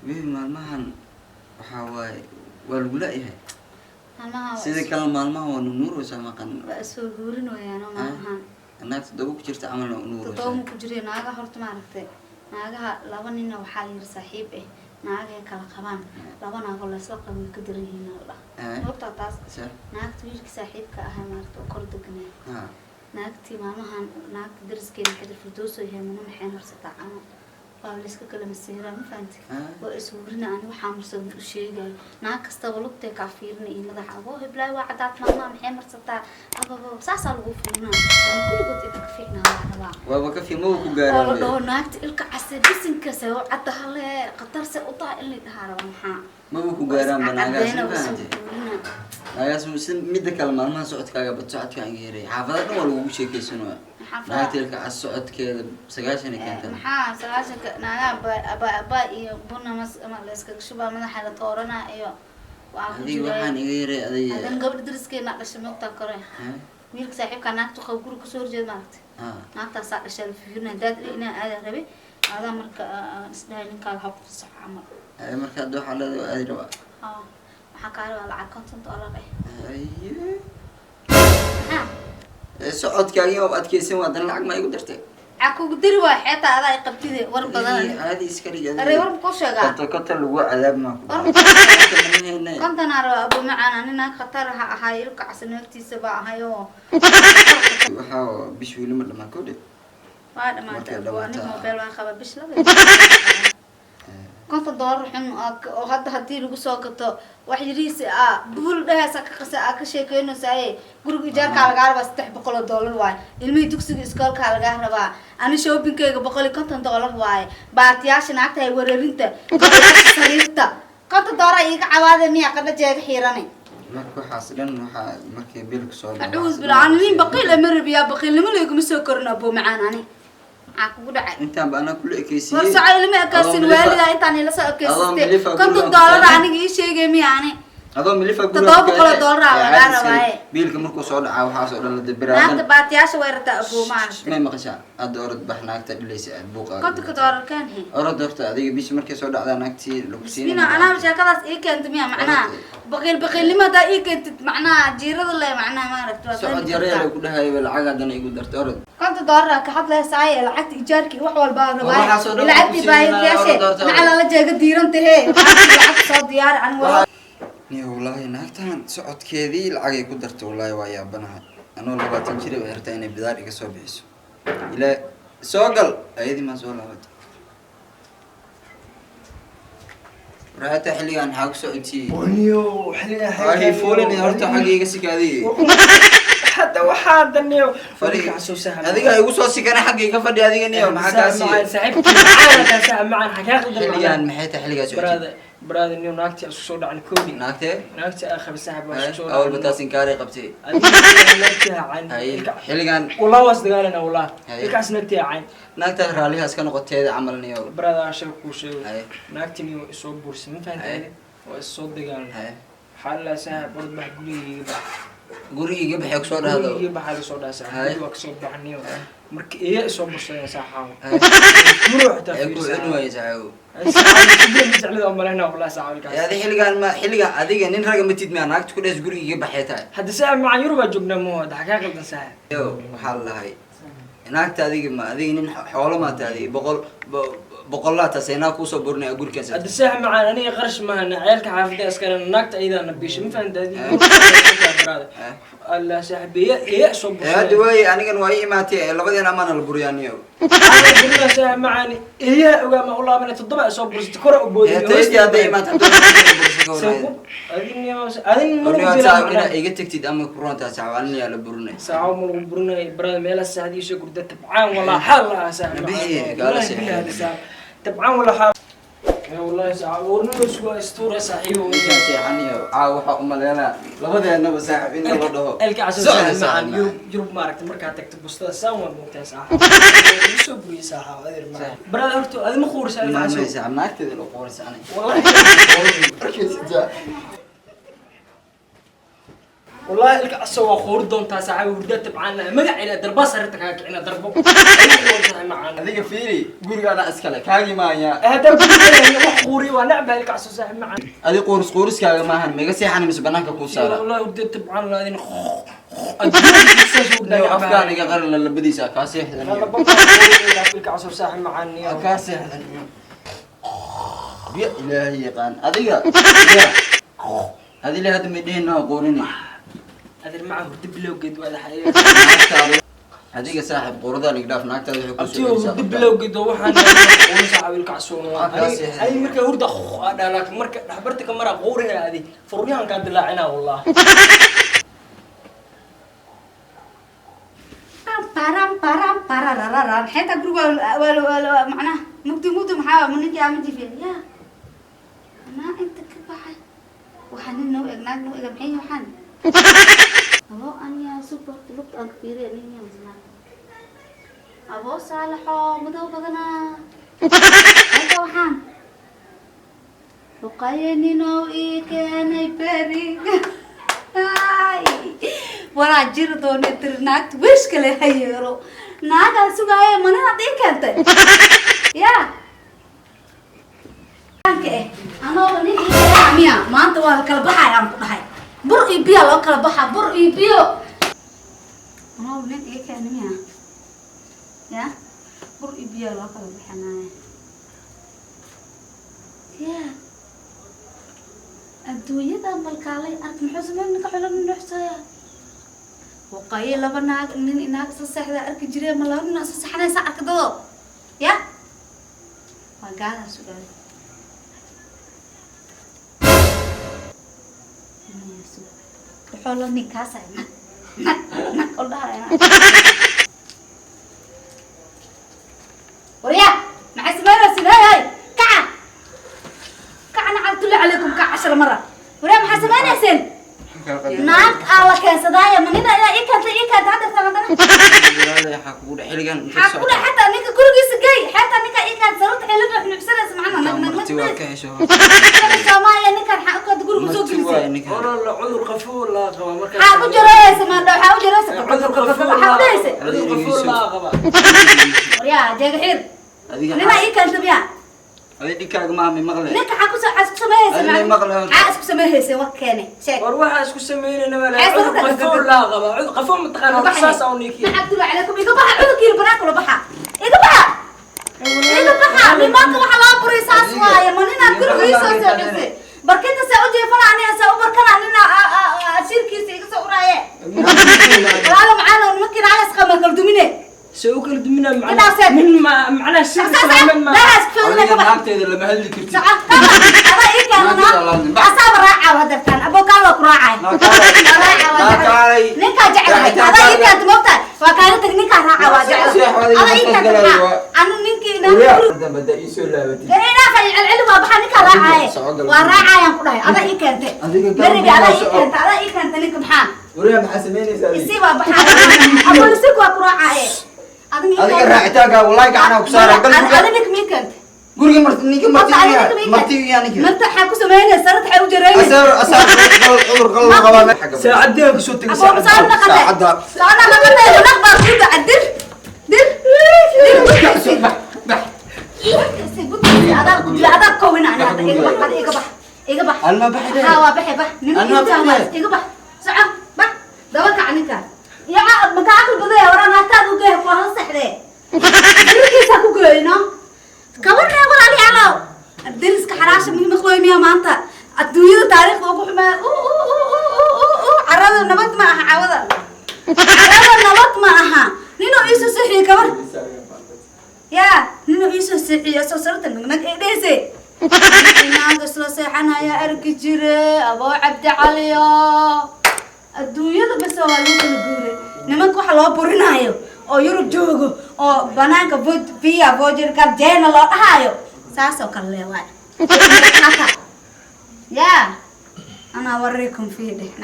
wiil maalmahan waxaa waaye waa lagu la-yahay maalmaha sida kale maalmaha waa nunuuraysaa maqan waa soo guurin weeyaan maalmahan naagta daba ku jirta camal nunuuraysaa toddoba ku jireen naagaha horta maaragtay naagaha laba ninna waxaa yiri saaxiib ah naagaha kala qabaan laba naagoo la isla qabay ka daran yihiin alla horta taas naagta wiilka saaxiibka ahaa maaragtay oo kor deganaa naagtii maalmahan naagta dariskeeda xidhi firdooso yahay mana maxay harsataa camal waa la iska kala masiiraa ma fahanti waa iswurina ani waxaa marsan u sheegayo naag kastaba lugtay kaa fiirina iyo madaxa aboo heblaay waa cadaad maalmaha maxay marsataa ababa saasaa lagu fiirinaa kulligood inta ka fiicnaa waa rabaa waaba ka fiima ku gaaraa oo dhaho naagta ilka case bisinkaase oo cadda hale qatarse u taha in la dhahaa raba maxaa maba ku gaaraan banaagaas ma fahanti naagaas midda kale maalmaha socodkaaga bad socodkaan iga yaray xaafada dhan waa lagugu sheekaysanaya naagta ilka cas socodkeeda 9 keenta maxaa 9 naagaa aba iyo buna mas ama la iska shubaa madaxa la toorana iyo waa adiga waxaan iga yaray adan gabadh dariskeena dhashay moogta kore wiilka saaxiibka naagtu qab guri ku soo horjeed maartay naagta saa dhashay fiirna dad inaa aad rabay aada marka isdhahay ninka waxa ku sax amal marka dad waxa la aad raba waxa kaale waa lacag $50 socodkaaga oo adkeysan waa dan lacag ma igu dartay akugu diri waa xeeta aad ay qabtide war badan aadi iska dhigay aray war ku sheega kota lagu cadaab ma ku kontan aro abu macaan anina khatar ha ahay ilka casanaagtiisa ba ahayo waxa bish wili ma dhamaan koode waa dhamaatay waa nin mobile waan qaba bish laba konta $1 xun oo hadda hadii lagu soo gato wax yiriisi bul dhahaas ka sheekeynaysaa guriga ijaarka laga rabaa $300 waay ilmihii dugsiga iskoolka laga rabaa ani shoppingkayga $150 waay baatiyaasha naagta ay wareerinta sariirta $50 iga cawaade miya qada jeega xiiranay marka waxaas dhan waxa markii biilka soo dhaco acuus bilaanin baqiil amarabiya baqiilnimo leeguma soo korna boo macaan ani aku dhacay intaan baana kula ekeysiyay war sacay lama ekaasin waalida intaan ila soo ekeysay $50 aniga ii sheegay miyaani adoo milifa guriga $700 laga rabaa biilka markuu soo dhaca waxa soo dhan la dabiraad naagta baatiyaasha weerarta abuu maan ma maqashaa aad orod baxnaagta dhilaysa buuqa $50 kan he orod horta adiga bish markay soo dhacda naagtii lagu siinay ina ana shaqadaas ii keento miya macnaa baqiilnimada ii keento macnaa jiirada le macnaa ma aragto soo diyaarada ku dhahay lacag hadana igu darto orod $50 ka hadlaysaa lacagta ijaarki wax walba rabaa lacagti baayayashe macna la jeega diirantahay lacag soo diyaar aan والله ناكتان سعود كذي العقي قدرت والله ويا بنها أنا والله بتنشري وهرتين بدار يقصوا بيسو إلى سوقل أيدي ما سولا ود رأيت حلي عن حق سعودي ونيو حلي هاي فولني هرت حقيقة سكادي حتى وحاد النيو فريق عسوسها هذيك يقصوا سكانة حقيقة فدي هذيك النيو ما حكاسي سعيد معانا ساعة معانا حكاك حلي عن محيط حلي سعودي براد النيو ناكتي أسوسو دعن كودي ناكتي آخر ساعة باشو أول بتاسين كاري قبتي عن حلي عن والله واصدقائنا والله الكاس نكتي عن ناكتي راليها سكان قتيد عمل نيو براد عشان كوشي ناكتي نيو يسوب بورس من فهمت ويسوب دقالنا حالا ساعة برد بحقولي guriga iga baxay ku soo dhahdo guriga baxay ku soo dhaasay waa ka soo baxniyo markii ay soo bushay saaxaw muruxta ay ku inuu yahay هذا حلقة adiga nin raga matid ma naagta ku dhees guriga iga baxay tahay hadda saa ma yuruba joogna mo dhaxaa qaldan saa yo waxa lahay naagta adiga ma adiga nin xoolo ma tahay boqolaata sayna ku soo burnaay guriga hadda saa ma aniga qarash ma ana ceelka xaafada askana naagta ayda nabish ma fahantaadi الله صاحبي ايه صوب هذا واي anigan way imaatay labadeena amaana la buryaaniyo الله صاحب معاني ايه ما والله من تضبع صوب برست كره وبودي تيجي هذا imaatay adin marna iga tagtid ama kuronta saawalniya la burnay saaw ma lagu burnay barada meel saadiisha gurda tabcaan wala xal la saaxib tabcaan wala xal والله صعب ورنو سو اسطوره صحيح وجهتي عنيو waxa u maleena labadeena wasaaxib in la dhaho elka casoo yurub maaragtay marka tagto bustada saawan moogtaa saaxib soo buri saaxib adeer ma barada horto adi ma qoorsan ma saaxib naagteeda la qoorsanay والله لك أسوأ خوردون تاسع وردت بعنا ما قاعد دربا صرت كاكعنا دربو معنا هذيك فيري قول أنا أسكلك هاجي معايا هذا خوري ونعبه لك عسو صاحب معنا هذه قورس كاجا ما هن ميجا سيحان مس بنانك كوسارة والله وردت بعنا هذين لو أفكاري غير اللي بدي سا كاسيح لك عسو صاحب معنا كاسيح يا إلهي قان هذيك هذه اللي هذا مدين قورني هذا معه دبلو قد ولا حقيقة هذيك صاحب قردان يقدر ناك تروح يكون أبتيو دبلو قد وحنا ونصعب الكعسون أي مركة ورد هذا لكن مركة حبرتك مرة قوري هذه فريان كان دلعنا والله بارام حتى جروب ولا معناه مكتوب محاور من اللي عم تجي فيه يا أنا أنت كباحة وحنين نوع إجناك نوع إجمعين وحن أبو أنا سوبر تلوك أكبر يعني مزنا أبو صالحو مدو بدنا أنت وحن وقايني نوعي كان يبري ولا جردو نترناك وش كله هيرو ناقة سوقايا من هذيك أنت يا أنا وني عميا ما أنت ولا كلبها يا أمك هاي برئي بيا لو كلبها برئي بيا أنا وني إيه كأنيا يا برئي بيا لو كلبها أنا يا الدنيا ده ملكالي أنت محزن منك حلو من نحسها وقايل لبنا إنك سصحة أركجري ملامنا سصحنا ساعة كده يا ما قال سؤال حول نكاسة نك الله يا وريا مع سميرة سناي كعنا عبد عليكم كعشر مرة وريا مع سميرة سن ناك الله كاسدايا من هنا إلى إيكات هذا ثمانية حكوا حلقان حكوا حتى نيك كل جاي حتى نيك إيكات صرت حلقة إحنا بسنة سمعنا سمايا نيك حكوا تقول مسوق والله عذر غفور لا غبا مركز حاول جرايس ما دو حاول جرايس عذر غفور لا غبا وريا جاهير لنا إيكات تبيا هذه كاج مامي مغلى لك حكوا سمايا مغلى حاسك سمايا سوكاني شيء وروح اسكو سمينا ولا عذر غفور لا غبا غفور متقال قصاص او نيكي ما عبد عليكم يقبح عذر كيلو بناك ولا بحا يقبح لما كوا حلا بريساس وايا مننا كل ريساس عسى بركنت سأوجي فرعني سأوبركنا عننا شركة سأورايا ولا معانا ونمكن على سخمة كردومينه سوق الدمنا معنا من معنا الشركة لا أسكت لك ما أكتر لما هل كرتي هذا إيه كان أنا أصاب راعي وهذا كان أبو كان وراعي نكا جعل هذا إيه كان تموتة وكانت نكا راعي وجعل هذا إيه كان أنا نكى هذا بدأ يسول لا بدي لا العلم أبحر نكا راعي وراعي ينقله هذا إيه كانت برجع هذا إيه كانت نك بحان وريا محسميني سامي يسيب أبحر أبو نسيك وراعي هذا راعتاga والله قاعنا وكسارة هذا نك ميكنت قولي مرتي يعني كده ما انت حكوا سمعنا صارت حلو جريمة أسار عذر غلط غلط حاجة ساعدين بسوتك أبو صار نقطة ساعدها أنا نقطة نخبر كده عدل دل هذا كوين أنا هذا إيجابه أنا بحد هوا بحي نمشي تامس إيجابه سعى بح دورك عنك يا مكاكل بديه ورانا تاجو جه فهل سحرة كيف أكو جينا كورنا ولا لي على الدرس كحراش من مخلوي ميا ما أنت الدنيا تاريخ وقوح ما عرض النبات معها عوضة عرض النبات معها نينو إيسو سحري كور يا نينو إيسو سحري أسوسرت إنك إيه سي أنا قصلا سحنا يا أركجري أبو عبد علي الدنيا بس هو اللي يقوله نمك وحلا برنايو أو يروح جوجو أو بنانك بود فيا بوجر كابجين الله هايو ساسو كله واي يا أنا أوريكم فيه ده